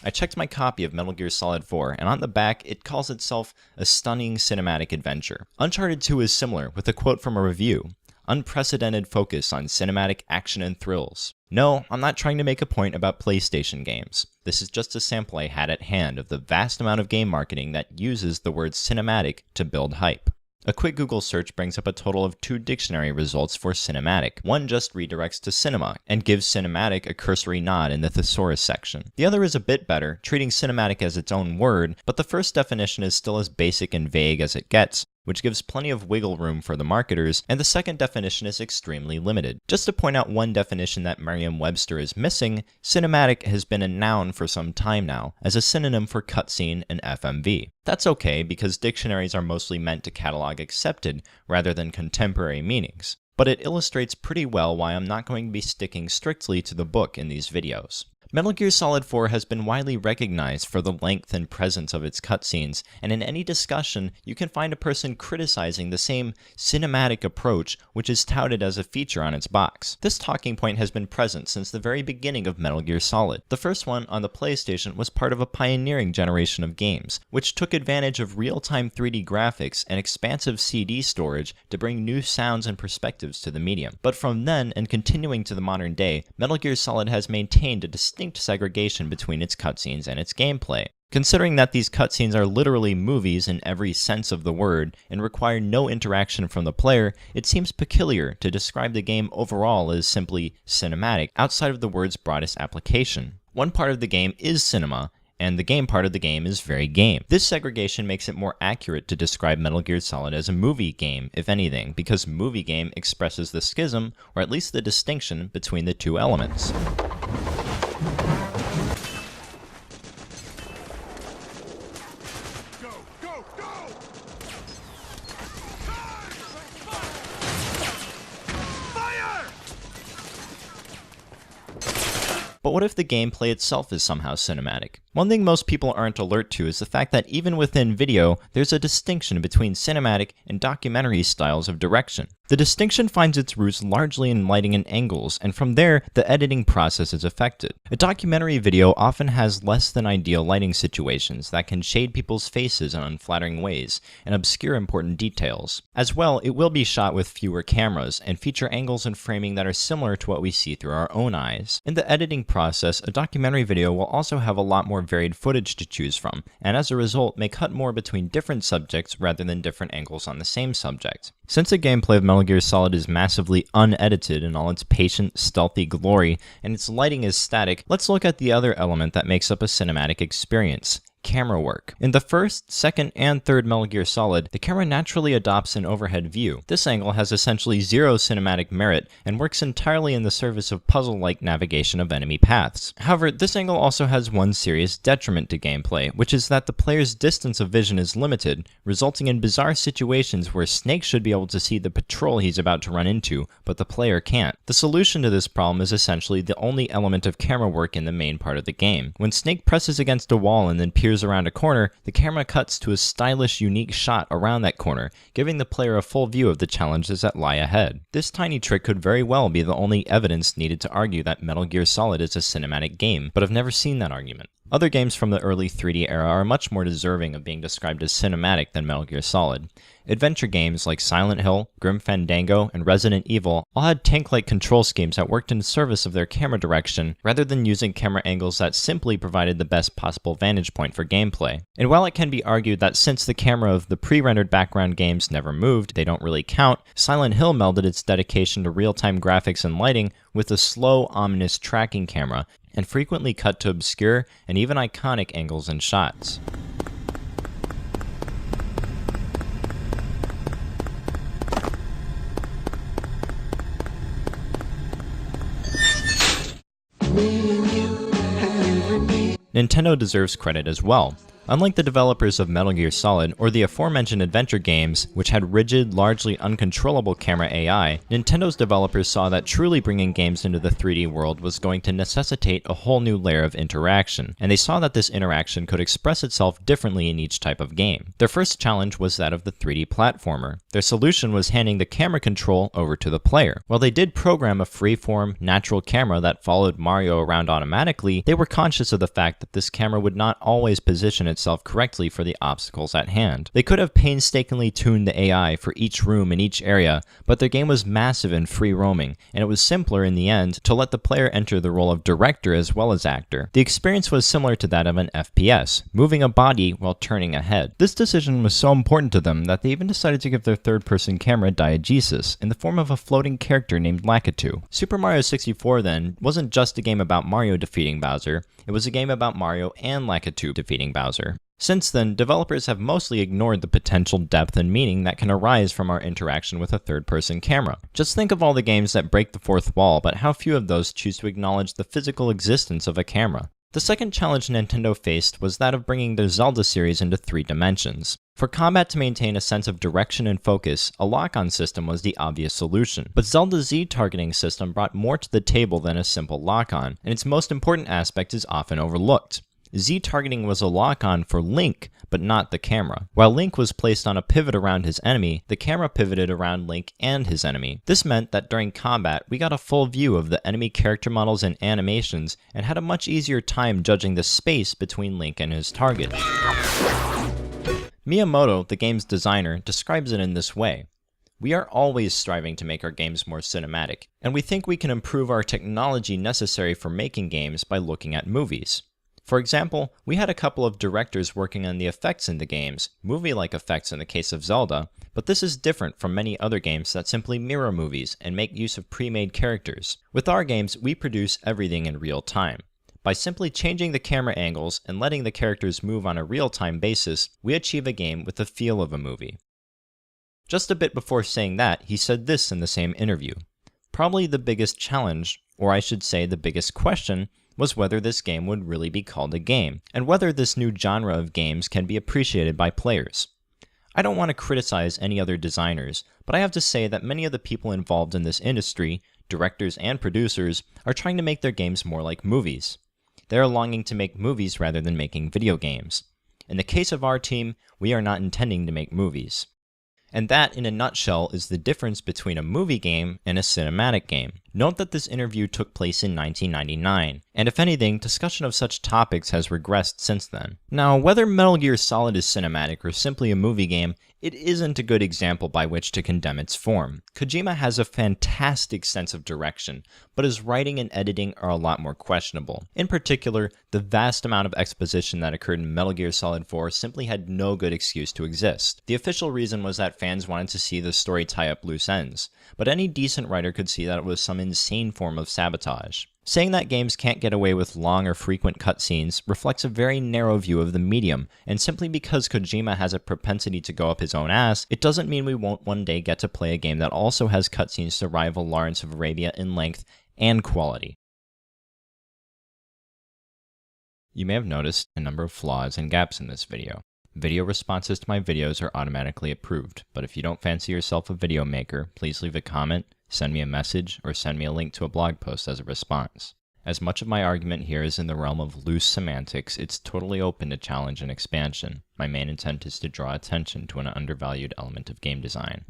I checked my copy of Metal Gear Solid 4, and on the back, it calls itself a stunning cinematic adventure. Uncharted 2 is similar, with a quote from a review: "Unprecedented focus on cinematic action and thrills." No, I'm not trying to make a point about PlayStation games. This is just a sample I had at hand of the vast amount of game marketing that uses the word cinematic to build hype. A quick Google search brings up a total of 2 dictionary results for cinematic. One just redirects to cinema, and gives cinematic a cursory nod in the thesaurus section. The other is a bit better, treating cinematic as its own word, but the first definition is still as basic and vague as it gets, which gives plenty of wiggle room for the marketers, and the second definition is extremely limited. Just to point out one definition that Merriam-Webster is missing, cinematic has been a noun for some time now, as a synonym for cutscene and FMV. That's okay, because dictionaries are mostly meant to catalog accepted rather than contemporary meanings, but it illustrates pretty well why I'm not going to be sticking strictly to the book in these videos. Metal Gear Solid 4 has been widely recognized for the length and presence of its cutscenes, and in any discussion, you can find a person criticizing the same cinematic approach which is touted as a feature on its box. This talking point has been present since the very beginning of Metal Gear Solid. The first one on the PlayStation was part of a pioneering generation of games, which took advantage of real-time 3D graphics and expansive CD storage to bring new sounds and perspectives to the medium. But from then, and continuing to the modern day, Metal Gear Solid has maintained a distinct segregation between its cutscenes and its gameplay. Considering that these cutscenes are literally movies in every sense of the word and require no interaction from the player, it seems peculiar to describe the game overall as simply cinematic outside of the word's broadest application. One part of the game is cinema, and the game part of the game is very game. This segregation makes it more accurate to describe Metal Gear Solid as a movie game, if anything, because movie game expresses the schism, or at least the distinction, between the two elements. But what if the gameplay itself is somehow cinematic? One thing most people aren't alert to is the fact that even within video, there's a distinction between cinematic and documentary styles of direction. The distinction finds its roots largely in lighting and angles, and from there, the editing process is affected. A documentary video often has less than ideal lighting situations that can shade people's faces in unflattering ways and obscure important details. As well, it will be shot with fewer cameras and feature angles and framing that are similar to what we see through our own eyes. In the editing process, a documentary video will also have a lot more varied footage to choose from, and as a result may cut more between different subjects rather than different angles on the same subject. Since the gameplay of Metal Gear Solid is massively unedited in all its patient, stealthy glory, and its lighting is static, let's look at the other element that makes up a cinematic experience: camera work. In the first, second, and third Metal Gear Solid, the camera naturally adopts an overhead view. This angle has essentially zero cinematic merit and works entirely in the service of puzzle-like navigation of enemy paths. However, this angle also has one serious detriment to gameplay, which is that the player's distance of vision is limited, resulting in bizarre situations where Snake should be able to see the patrol he's about to run into, but the player can't. The solution to this problem is essentially the only element of camera work in the main part of the game. When Snake presses against a wall and then peers around a corner, the camera cuts to a stylish, unique shot around that corner, giving the player a full view of the challenges that lie ahead. This tiny trick could very well be the only evidence needed to argue that Metal Gear Solid is a cinematic game, but I've never seen that argument. Other games from the early 3D era are much more deserving of being described as cinematic than Metal Gear Solid. Adventure games like Silent Hill, Grim Fandango, and Resident Evil all had tank-like control schemes that worked in service of their camera direction, rather than using camera angles that simply provided the best possible vantage point for gameplay. And while it can be argued that since the camera of the pre-rendered background games never moved, they don't really count, Silent Hill melded its dedication to real-time graphics and lighting with a slow, ominous tracking camera, and frequently cut to obscure and even iconic angles and shots. Nintendo deserves credit as well. Unlike the developers of Metal Gear Solid or the aforementioned adventure games, which had rigid, largely uncontrollable camera AI, Nintendo's developers saw that truly bringing games into the 3D world was going to necessitate a whole new layer of interaction, and they saw that this interaction could express itself differently in each type of game. Their first challenge was that of the 3D platformer. Their solution was handing the camera control over to the player. While they did program a freeform, natural camera that followed Mario around automatically, they were conscious of the fact that this camera would not always position itself correctly for the obstacles at hand. They could have painstakingly tuned the AI for each room in each area, but their game was massive and free roaming, and it was simpler in the end to let the player enter the role of director as well as actor. The experience was similar to that of an FPS, moving a body while turning a head. This decision was so important to them that they even decided to give their third-person camera diegesis in the form of a floating character named Lakitu. Super Mario 64 then wasn't just a game about Mario defeating Bowser, it was a game about Mario and Lakitu defeating Bowser. Since then, developers have mostly ignored the potential depth and meaning that can arise from our interaction with a third-person camera. Just think of all the games that break the fourth wall, but how few of those choose to acknowledge the physical existence of a camera. The second challenge Nintendo faced was that of bringing their Zelda series into 3 dimensions. For combat to maintain a sense of direction and focus, a lock-on system was the obvious solution. But Zelda's Z-targeting system brought more to the table than a simple lock-on, and its most important aspect is often overlooked. Z-targeting was a lock-on for Link, but not the camera. While Link was placed on a pivot around his enemy, the camera pivoted around Link and his enemy. This meant that during combat, we got a full view of the enemy character models and animations, and had a much easier time judging the space between Link and his target. Miyamoto, the game's designer, describes it in this way. We are always striving to make our games more cinematic, and we think we can improve our technology necessary for making games by looking at movies. For example, we had a couple of directors working on the effects in the games, movie-like effects in the case of Zelda, but this is different from many other games that simply mirror movies and make use of pre-made characters. With our games, we produce everything in real time. By simply changing the camera angles and letting the characters move on a real-time basis, we achieve a game with the feel of a movie. Just a bit before saying that, he said this in the same interview. Probably the biggest challenge, or I should say the biggest question, was whether this game would really be called a game, and whether this new genre of games can be appreciated by players. I don't want to criticize any other designers, but I have to say that many of the people involved in this industry, directors and producers, are trying to make their games more like movies. They are longing to make movies rather than making video games. In the case of our team, we are not intending to make movies. And that, in a nutshell, is the difference between a movie game and a cinematic game. Note that this interview took place in 1999, and if anything, discussion of such topics has regressed since then. Now, whether Metal Gear Solid is cinematic or simply a movie game, it isn't a good example by which to condemn its form. Kojima has a fantastic sense of direction, but his writing and editing are a lot more questionable. In particular, the vast amount of exposition that occurred in Metal Gear Solid 4 simply had no good excuse to exist. The official reason was that fans wanted to see the story tie up loose ends, but any decent writer could see that it was some insane form of sabotage. Saying that games can't get away with long or frequent cutscenes reflects a very narrow view of the medium, and simply because Kojima has a propensity to go up his own ass, it doesn't mean we won't one day get to play a game that also has cutscenes to rival Lawrence of Arabia in length and quality. You may have noticed a number of flaws and gaps in this video. Video responses to my videos are automatically approved, but if you don't fancy yourself a video maker, please leave a comment, send me a message, or send me a link to a blog post as a response. As much of my argument here is in the realm of loose semantics, it's totally open to challenge and expansion. My main intent is to draw attention to an undervalued element of game design.